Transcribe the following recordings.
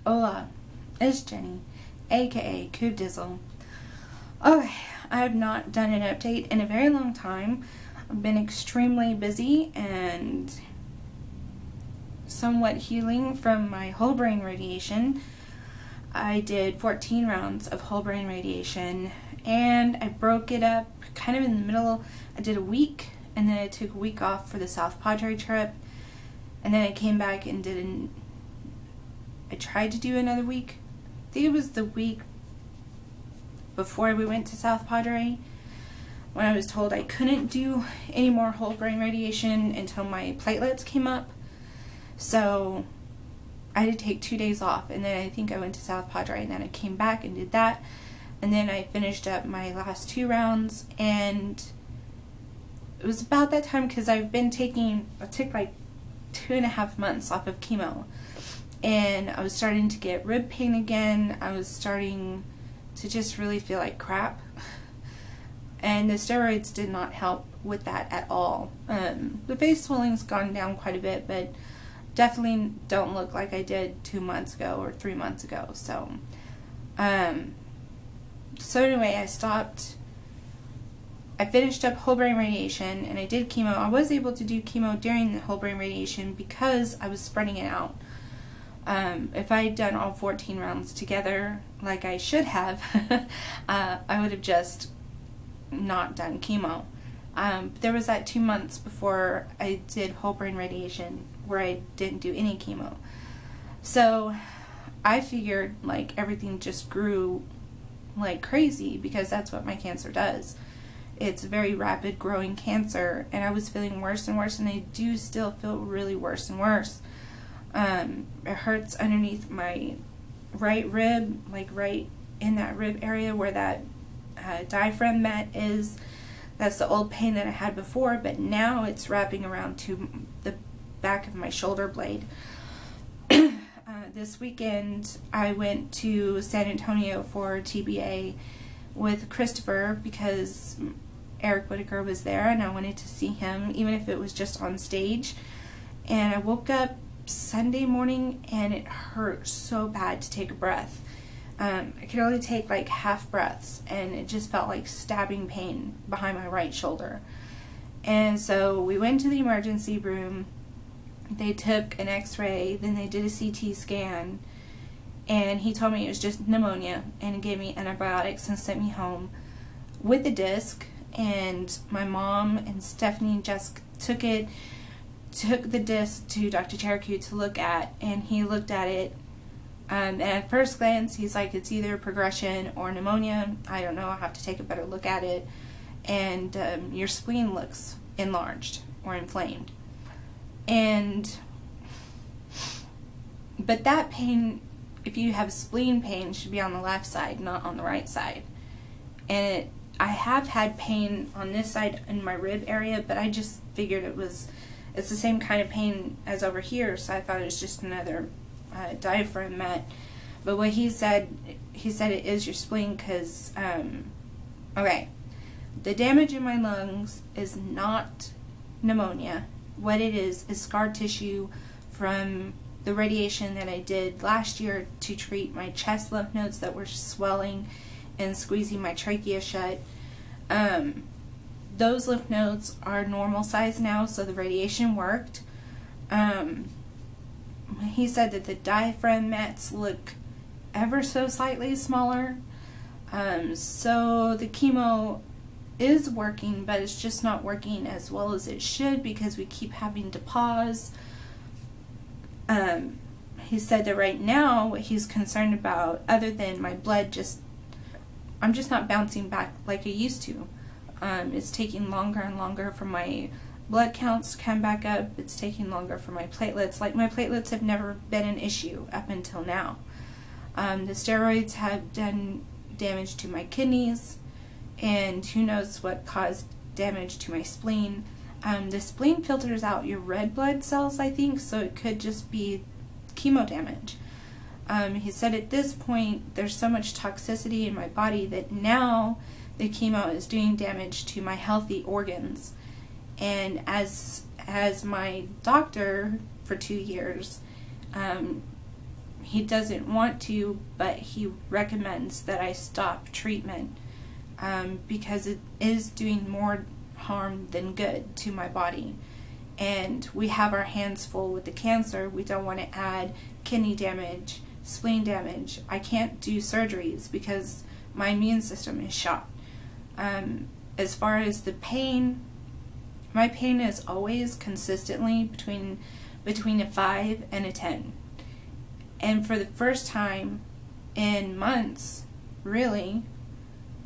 Hola, it's Jenny, aka Coob Dizzle. Okay, I have not done an update in a very long time. I've been extremely busy and somewhat healing from my whole brain radiation. I did 14 rounds of whole brain radiation and I broke it up kind of in the middle. I did a week and then I took a week off for the South Padre trip, and then I came back and I tried to do another week. I think it was the week before we went to South Padre when I was told I couldn't do any more whole brain radiation until my platelets came up. So I had to take 2 days off, and then I think I went to South Padre, and then I came back and did that, and then I finished up my last 2 rounds, and it was about that time because I took like 2.5 months off of chemo, and I was starting to get rib pain again. I was starting to just really feel like crap, and the steroids did not help with that at all. The face swelling's gone down quite a bit, but definitely don't look like I did 2 months ago or 3 months ago. So anyway, I stopped. I finished up whole brain radiation and I did chemo. I was able to do chemo during the whole brain radiation because I was spreading it out. If I had done all 14 rounds together like I should have, I would have just not done chemo. There was that 2 months before I did whole brain radiation where I didn't do any chemo. So I figured like everything just grew like crazy because that's what my cancer does. It's a very rapid growing cancer, and I was feeling worse and worse, and I do still feel really worse and worse. It hurts underneath my right rib, like right in that rib area where that diaphragm mat is. That's the old pain that I had before, but now it's wrapping around to the back of my shoulder blade. This weekend I went to San Antonio for TBA with Christopher because Eric Whitaker was there and I wanted to see him, even if it was just on stage. And I woke up Sunday morning and it hurt so bad to take a breath. I could only take like half breaths, and it just felt like stabbing pain behind my right shoulder. And so we went to the emergency room. They took an x-ray, then they did a CT scan, and he told me it was just pneumonia and gave me antibiotics and sent me home with the disc. And my mom and Stephanie and Jessica took the disc to Dr. Cherokee to look at, and he looked at it, and at first glance he's like, it's either progression or pneumonia. I don't know, I'll have to take a better look at it, and your spleen looks enlarged or inflamed. But that pain, if you have spleen pain, should be on the left side, not on the right side. And I have had pain on this side in my rib area, but I just figured it's the same kind of pain as over here, so I thought it was just another diaphragm mat. But what he said it is your spleen because, okay, the damage in my lungs is not pneumonia. What it is scar tissue from the radiation that I did last year to treat my chest lymph nodes that were swelling and squeezing my trachea shut. Those lymph nodes are normal size now, so the radiation worked. He said that the diaphragm mats look ever so slightly smaller. So the chemo is working, but it's just not working as well as it should because we keep having to pause. He said that right now what he's concerned about, other than my blood I'm just not bouncing back like I used to. It's taking longer and longer for my blood counts to come back up. It's taking longer for my platelets. Like, my platelets have never been an issue up until now. The steroids have done damage to my kidneys, and who knows what caused damage to my spleen. The spleen filters out your red blood cells, I think, so it could just be chemo damage. He said at this point there's so much toxicity in my body that now the chemo is doing damage to my healthy organs. And as my doctor for 2 years, he doesn't want to, but he recommends that I stop treatment because it is doing more harm than good to my body. And we have our hands full with the cancer. We don't want to add kidney damage, spleen damage. I can't do surgeries because my immune system is shot. As far as the pain, my pain is always consistently between a 5 and a 10. And for the first time in months, really,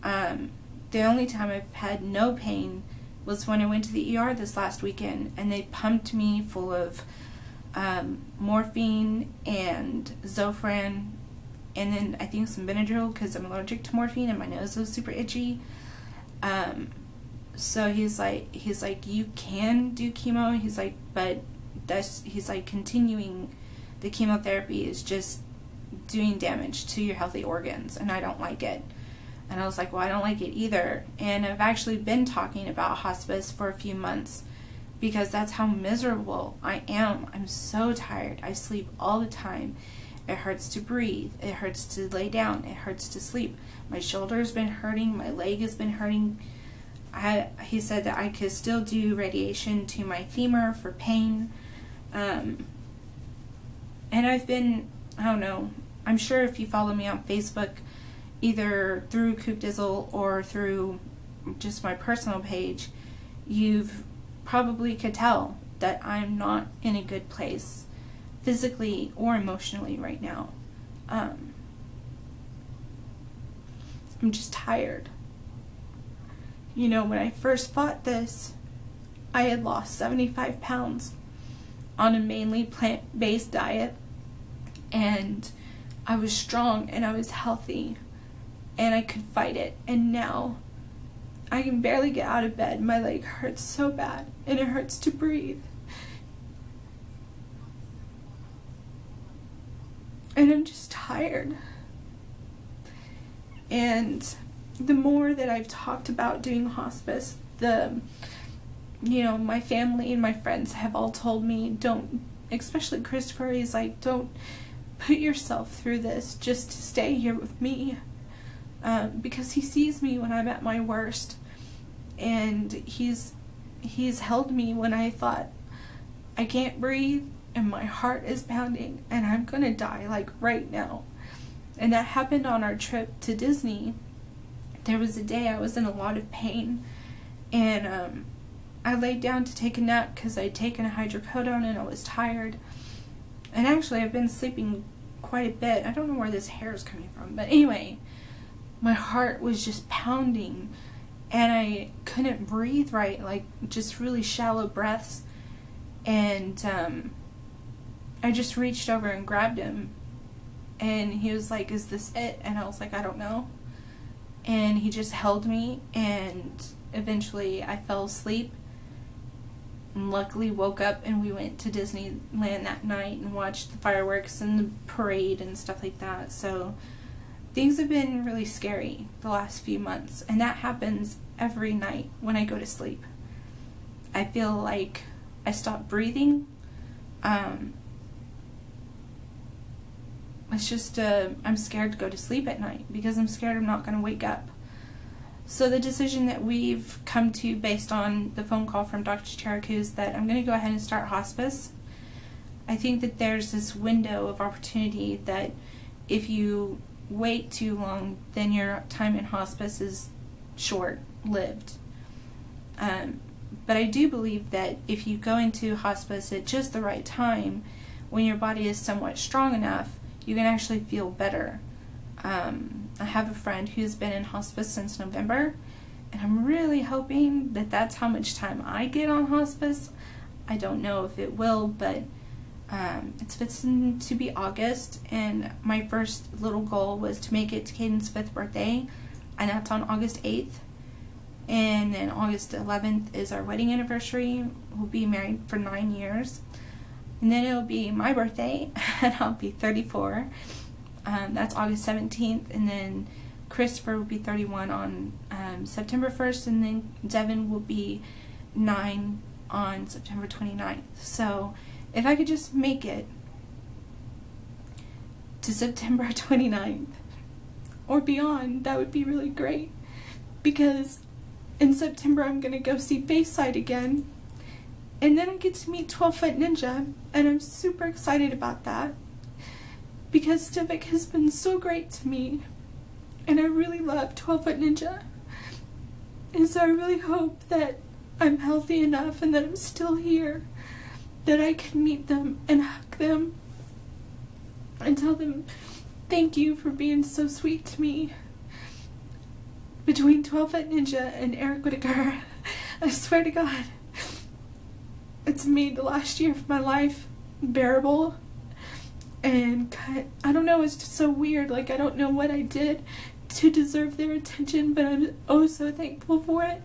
the only time I've had no pain was when I went to the ER this last weekend, and they pumped me full of morphine and Zofran, and then I think some Benadryl because I'm allergic to morphine and my nose was super itchy. So he's like, you can do chemo. He's like, but he's like, continuing the chemotherapy is just doing damage to your healthy organs, and I don't like it. And I was like, well, I don't like it either. And I've actually been talking about hospice for a few months because that's how miserable I am. I'm so tired. I sleep all the time. It hurts to breathe. It hurts to lay down. It hurts to sleep. My shoulder's been hurting. My leg has been hurting. He said that I could still do radiation to my femur for pain. And I've been, I don't know, I'm sure if you follow me on Facebook, either through Coop Dizzle or through just my personal page, you've probably could tell that I'm not in a good place physically or emotionally right now. I'm just tired. You know, when I first fought this, I had lost 75 pounds on a mainly plant-based diet, and I was strong and I was healthy and I could fight it. And now I can barely get out of bed. My leg hurts so bad and it hurts to breathe. And I'm just tired. And the more that I've talked about doing hospice, my family and my friends have all told me, don't, especially Christopher, he's like, don't put yourself through this just to stay here with me. Because he sees me when I'm at my worst, and he's held me when I thought I can't breathe and my heart is pounding and I'm gonna die like right now. And that happened on our trip to Disney. There was a day I was in a lot of pain, and I laid down to take a nap because I'd taken a hydrocodone and I was tired. And actually I've been sleeping quite a bit. I don't know where this hair is coming from, but anyway, my heart was just pounding and I couldn't breathe right, like just really shallow breaths. And I just reached over and grabbed him, and he was like, is this it? And I was like, I don't know. And he just held me, and eventually I fell asleep and luckily woke up, and we went to Disneyland that night and watched the fireworks and the parade and stuff like that. So things have been really scary the last few months, and that happens every night when I go to sleep. I feel like I stop breathing. It's just, I'm scared to go to sleep at night because I'm scared I'm not going to wake up. So the decision that we've come to based on the phone call from Dr. Cheriku is that I'm going to go ahead and start hospice. I think that there's this window of opportunity that if you wait too long, then your time in hospice is short-lived. But I do believe that if you go into hospice at just the right time, when your body is somewhat strong enough, you can actually feel better. I have a friend who's been in hospice since November, and I'm really hoping that that's how much time I get on hospice. I don't know if it will, but it's fixing to be August, and my first little goal was to make it to Caden's 5th birthday, and that's on August 8th. And then August 11th is our wedding anniversary. We'll be married for 9 years. And then it'll be my birthday, and I'll be 34. That's August 17th, and then Christopher will be 31 on September 1st, and then Devin will be 9 on September 29th. So if I could just make it to September 29th or beyond, that would be really great, because in September I'm going to go see Bayside again, and then I get to meet 12 Foot Ninja, and I'm super excited about that because Civic has been so great to me, and I really love 12 Foot Ninja, and so I really hope that I'm healthy enough and that I'm still here, that I can meet them and hug them and tell them thank you for being so sweet to me. Between 12 Foot Ninja and Eric Whitaker, I swear to God, it's made the last year of my life bearable. And I don't know, it's just so weird. Like, I don't know what I did to deserve their attention, but I'm oh so thankful for it,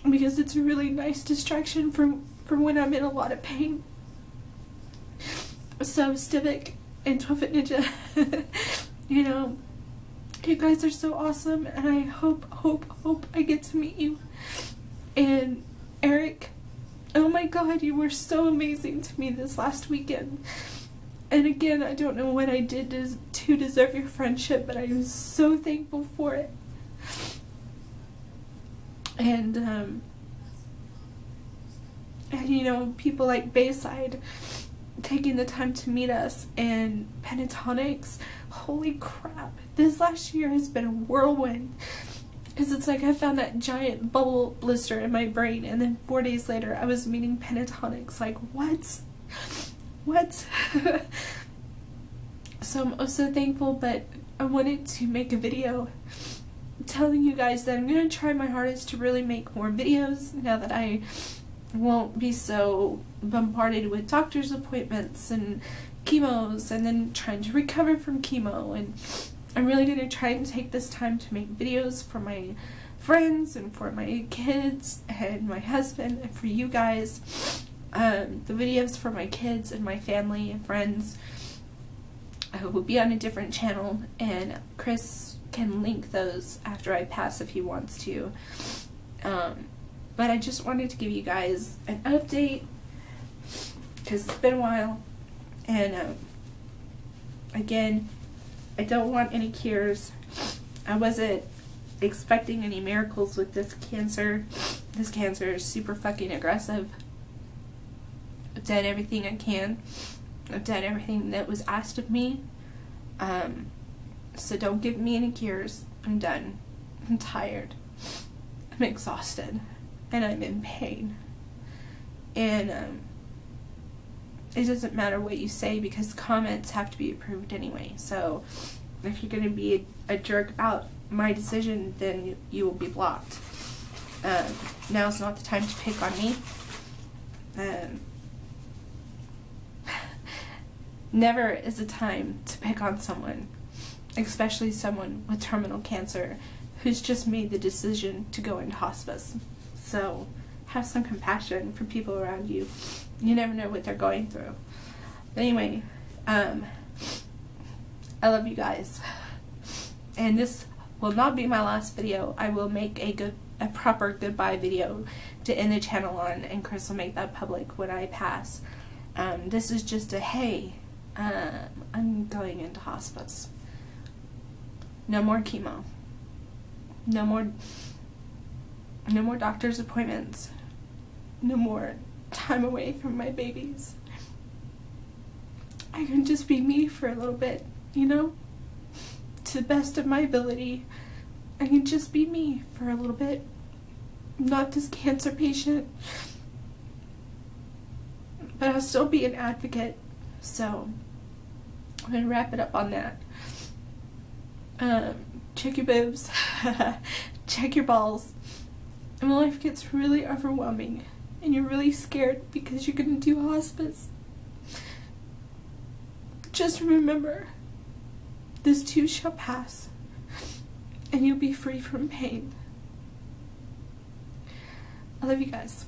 because it's a really nice distraction from when I'm in a lot of pain. So Civic and 12 Foot Ninja, you know, you guys are so awesome, and I hope I get to meet you. And Eric, oh my God, you were so amazing to me this last weekend. And again, I don't know what I did to deserve your friendship, but I am so thankful for it. And you know, people like Bayside taking the time to meet us, and Pentatonics, holy crap, this last year has been a whirlwind, because it's like I found that giant bubble blister in my brain, and then 4 days later I was meeting Pentatonics. Like, what? So I'm also thankful, but I wanted to make a video telling you guys that I'm going to try my hardest to really make more videos now that I won't be so bombarded with doctor's appointments and chemos, and then trying to recover from chemo. And I'm really going to try and take this time to make videos for my friends and for my kids and my husband and for you guys. The videos for my kids and my family and friends will be on a different channel, and Chris can link those after I pass if he wants to. But I just wanted to give you guys an update, because it's been a while, and again, I don't want any cures. I wasn't expecting any miracles with this cancer. This cancer is super fucking aggressive. I've done everything I can. I've done everything that was asked of me. So don't give me any cures. I'm done. I'm tired. I'm exhausted. And I'm in pain. And it doesn't matter what you say, because comments have to be approved anyway. So if you're going to be a jerk about my decision, then you will be blocked. Now's not the time to pick on me. Never is a time to pick on someone, especially someone with terminal cancer who's just made the decision to go into hospice. So have some compassion for people around you. You never know what they're going through. But anyway, I love you guys. And this will not be my last video. I will make a proper goodbye video to end the channel on, and Chris will make that public when I pass. This is just a hey, I'm going into hospice. No more chemo. No more doctor's appointments. No more time away from my babies. I can just be me for a little bit, you know? To the best of my ability, I can just be me for a little bit. I'm not this cancer patient, but I'll still be an advocate. So I'm gonna wrap it up on that. Check your boobs, check your balls. And when life gets really overwhelming and you're really scared because you're gonna do hospice, just remember, this too shall pass, and you'll be free from pain. I love you guys.